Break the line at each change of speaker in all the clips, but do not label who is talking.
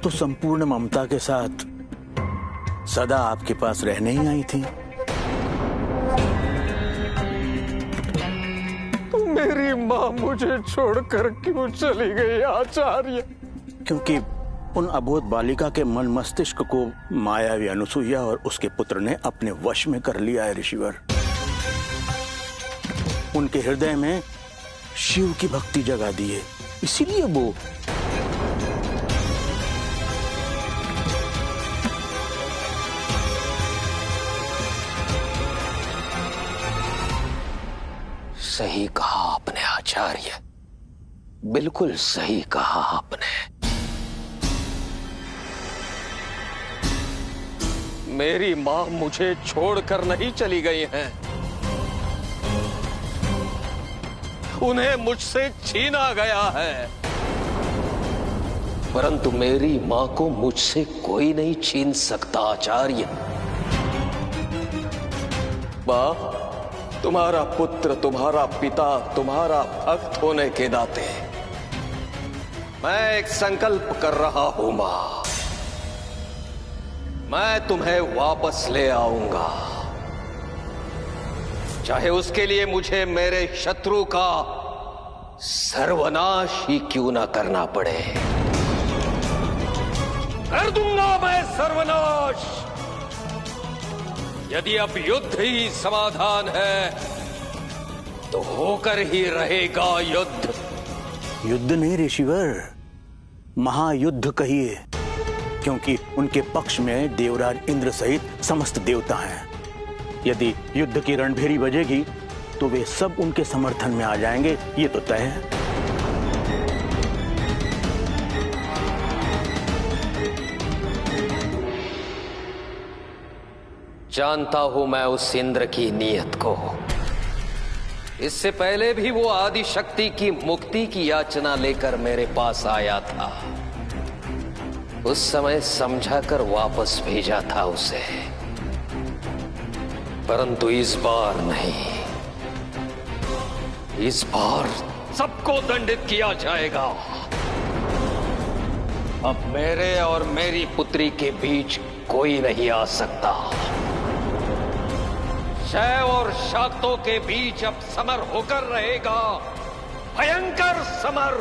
तो संपूर्ण ममता के साथ सदा आपके पास रहने ही आई थी।
तो मेरी माँ मुझे छोड़कर क्यों चली गई आचार्य?
क्योंकि उन अबोध बालिका के मन मस्तिष्क को मायावी अनुसुईया और उसके पुत्र ने अपने वश में कर लिया है ऋषिवर। उनके हृदय में शिव की भक्ति जगा दी है, इसीलिए वो
सही कहा आपने आचार्य, बिल्कुल सही कहा आपने।
मेरी माँ मुझे छोड़कर नहीं चली गई हैं, उन्हें मुझसे छीना गया है।
परंतु मेरी माँ को मुझसे कोई नहीं छीन सकता आचार्य।
माँ, तुम्हारा पुत्र, तुम्हारा पिता, तुम्हारा भक्त होने के नाते मैं एक संकल्प कर रहा हूं मां। मैं तुम्हें वापस ले आऊंगा, चाहे उसके लिए मुझे मेरे शत्रु का सर्वनाश ही क्यों ना करना पड़े। कर दूंगा मैं सर्वनाश। यदि अब युद्ध ही समाधान है तो होकर ही रहेगा युद्ध।
युद्ध नहीं ऋषिवर, महायुद्ध कहिए, क्योंकि उनके पक्ष में देवराज इंद्र सहित समस्त देवता हैं। यदि युद्ध की रणभेरी बजेगी तो वे सब उनके समर्थन में आ जाएंगे, ये तो तय है।
जानता हूं मैं उस इंद्र की नीयत को। इससे पहले भी वो आदि शक्ति की मुक्ति की याचना लेकर मेरे पास आया था। उस समय समझाकर वापस भेजा था उसे, परंतु इस बार नहीं। इस बार
सबको दंडित किया जाएगा।
अब मेरे और मेरी पुत्री के बीच कोई नहीं आ सकता।
शैव और शाक्तों के बीच अब समर होकर रहेगा, भयंकर समर।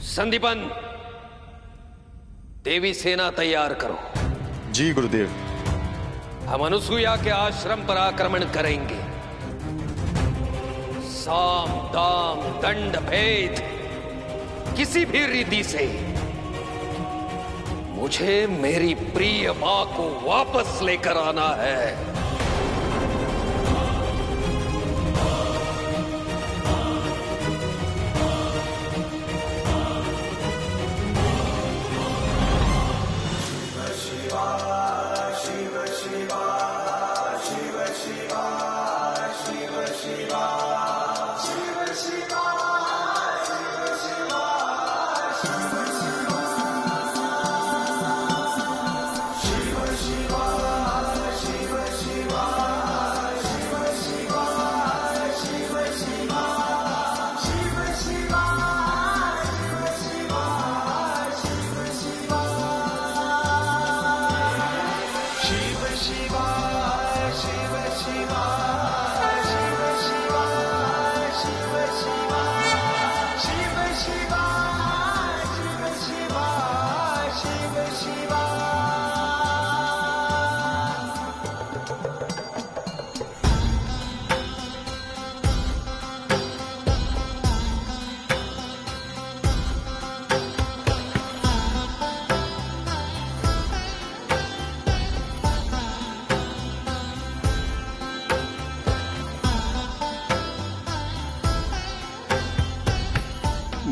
संदीपन, देवी सेना तैयार करो।
जी गुरुदेव।
हम अनुसुईया के आश्रम पर आक्रमण करेंगे। साम दाम दंड भेद किसी भी रीति से मुझे मेरी प्रिय मां को वापस लेकर आना है।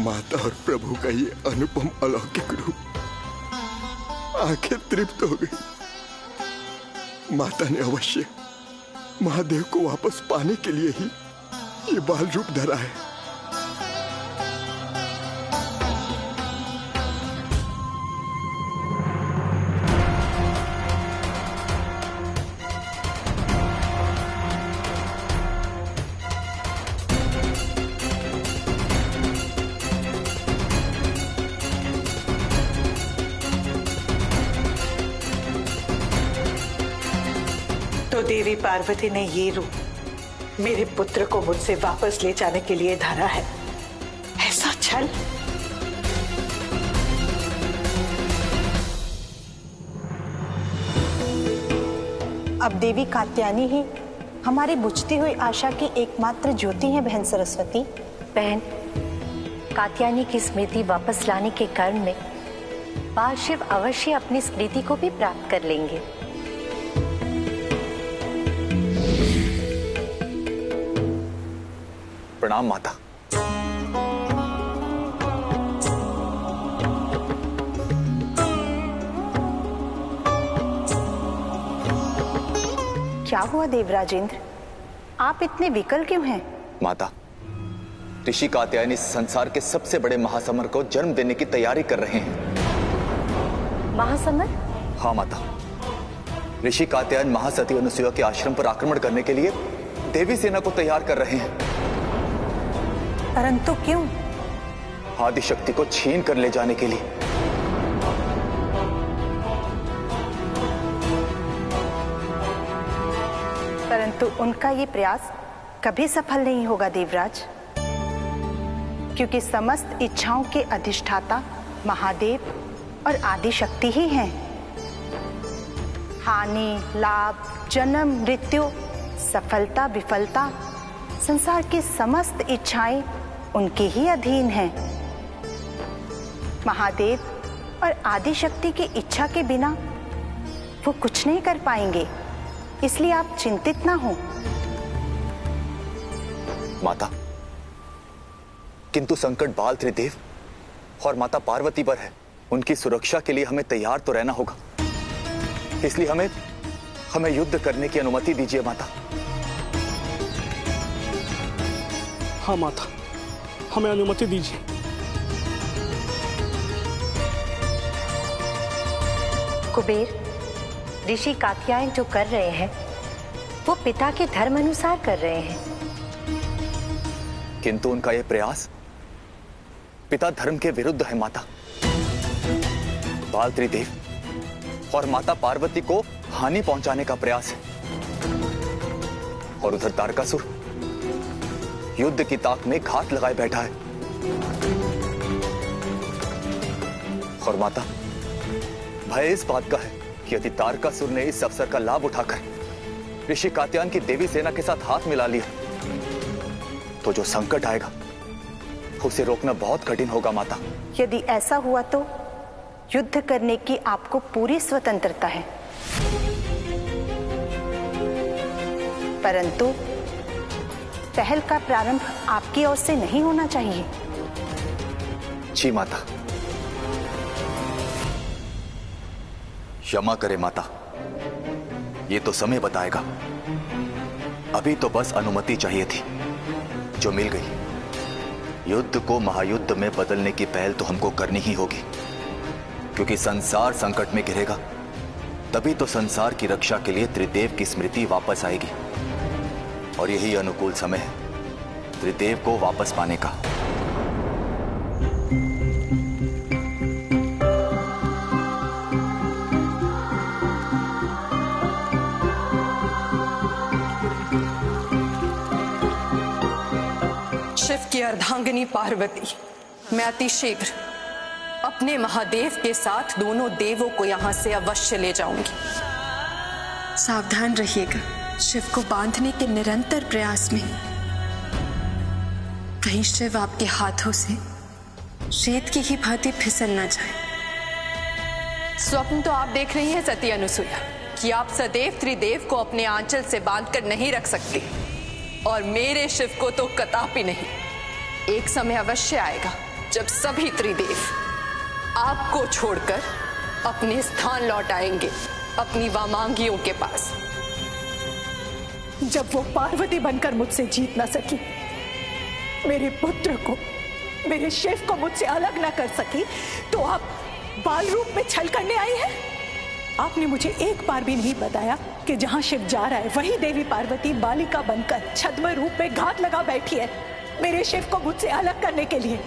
माता और प्रभु का ये अनुपम अलौकिक रूप, आंखें तृप्त हो गई। माता ने अवश्य महादेव को वापस पाने के लिए ही ये बाल रूप धरा है।
तो देवी पार्वती ने ये रूप मेरे पुत्र को मुझसे वापस ले जाने के लिए धारा है। ऐसा छल!
अब देवी कात्यायनी ही हमारी बुझती हुई आशा की एकमात्र ज्योति है बहन सरस्वती।
बहन, कात्यायनी की स्मृति वापस लाने के कर्म में बाल शिव अवश्य अपनी स्मृति को भी प्राप्त कर लेंगे।
प्रणाम माता।
क्या हुआ देवराजेंद्र, आप इतने विकल क्यों हैं?
माता, ऋषि कात्यायनी संसार के सबसे बड़े महासमर को जन्म देने की तैयारी कर रहे हैं।
महासमर?
हाँ माता, ऋषि कात्यायन महासती अनुसुया के आश्रम पर आक्रमण करने के लिए देवी सेना को तैयार कर रहे हैं।
परंतु क्यों?
आदिशक्ति को छीन कर ले जाने के लिए।
परंतु उनका ये प्रयास कभी सफल नहीं होगा देवराज, क्योंकि समस्त इच्छाओं के अधिष्ठाता महादेव और आदिशक्ति ही हैं। हानि, लाभ, जन्म, मृत्यु, सफलता, विफलता, संसार की समस्त इच्छाएं उनके ही अधीन हैं। महादेव और आदिशक्ति की इच्छा के बिना वो कुछ नहीं कर पाएंगे, इसलिए आप चिंतित ना हो।
माता, किंतु संकट बाल त्रिदेव और माता पार्वती पर है। उनकी सुरक्षा के लिए हमें तैयार तो रहना होगा, इसलिए हमें युद्ध करने की अनुमति दीजिए माता।
हाँ माता, हमें अनुमति दीजिए।
कुबेर, ऋषि कात्यायन जो कर रहे हैं वो पिता के धर्म अनुसार कर रहे हैं।
किंतु उनका यह प्रयास पिता धर्म के विरुद्ध है माता। बाल त्रिदेव और माता पार्वती को हानि पहुंचाने का प्रयास है, और उधर तारकासुर युद्ध की ताक में घात लगाए बैठा है। और माता, भय इस बात का है कि यदि तारकासुर ने इस अवसर का लाभ उठाकर ऋषि कात्यायन की देवी सेना के साथ हाथ मिला लिया, तो जो संकट आएगा उसे रोकना बहुत कठिन होगा माता।
यदि ऐसा हुआ तो युद्ध करने की आपको पूरी स्वतंत्रता है, परंतु पहल का प्रारंभ आपकी ओर से नहीं होना चाहिए।
जी माता। क्षमा करे माता, ये तो समय बताएगा। अभी तो बस अनुमति चाहिए थी, जो मिल गई। युद्ध को महायुद्ध में बदलने की पहल तो हमको करनी ही होगी, क्योंकि संसार संकट में घिरेगा, तभी तो संसार की रक्षा के लिए त्रिदेव की स्मृति वापस आएगी, और यही अनुकूल समय है त्रिदेव को वापस पाने का।
शिव की अर्धांगिनी पार्वती, मैं अतिशीघ्र अपने महादेव के साथ दोनों देवों को यहां से अवश्य ले जाऊंगी।
सावधान रहिएगा, शिव को बांधने के निरंतर प्रयास में कहीं शिव आपके हाथों से रेत की ही भांति फिसल ना जाए।
स्वप्न तो आप देख रही हैं सती अनुसुया, कि आप सदैव त्रिदेव को अपने आंचल से बांधकर नहीं रख सकती, और मेरे शिव को तो कदापि नहीं। एक समय अवश्य आएगा जब सभी त्रिदेव आपको छोड़कर अपने स्थान लौट आएंगे, अपनी वामांगियों के पास।
जब वो पार्वती बनकर मुझसे जीत ना सकी, मेरे पुत्र को, मेरे शिव को मुझसे अलग ना कर सकी, तो आप बाल रूप में छल करने आई हैं? आपने मुझे एक बार भी नहीं बताया कि जहां शिव जा रहा है वही देवी पार्वती बालिका बनकर छद्म रूप में घात लगा बैठी है, मेरे शिव को मुझसे अलग करने के लिए।